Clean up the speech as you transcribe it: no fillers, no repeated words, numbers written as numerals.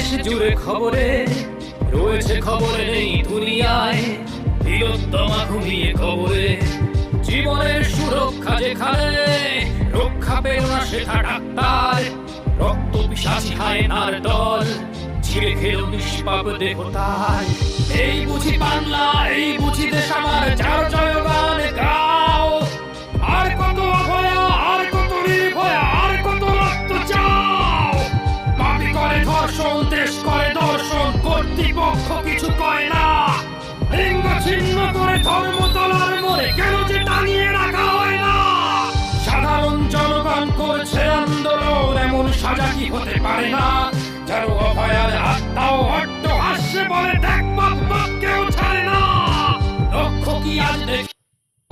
দেশ জুড়ে খবরে রয়েছে, খবরে নেই দুনিয়ায় তিলোত্তমা ঘুমিয়ে খবরে। জীবনের সুরক্ষা যেখানে রক্ষা পেল না শেখা ডাক্তার, রক্ত পিশাচী হায়নার দল ছিঁড়ে খেল নিষ্পাপ দেহ তার। এই বুঝি বাংলা, এই বুঝি দেশ আমার, যার জয়গান গাও। আর কত অভয়া, আর কত নির্ভয়া, আর কত রক্ত চাও। পাপী করে ধর্ষণ, দেশ করে দর্শন, কর্তৃপক্ষ কিছু কয় না। লিঙ্গ ছিন্ন করে ধর্ম তলার মোড়ে কেন যে টানিয়ে রাখা হয় না। সাধারণ জনগণ করছে আন্দোলন, এমন সাজা কি হতে পারে না। যেন অভয়ার আত্মাও হট্ট হাসছে বলে দেখ বাপ বাপ কেউ ছাড়ে না। লক্ষ্য কি আজ দেখ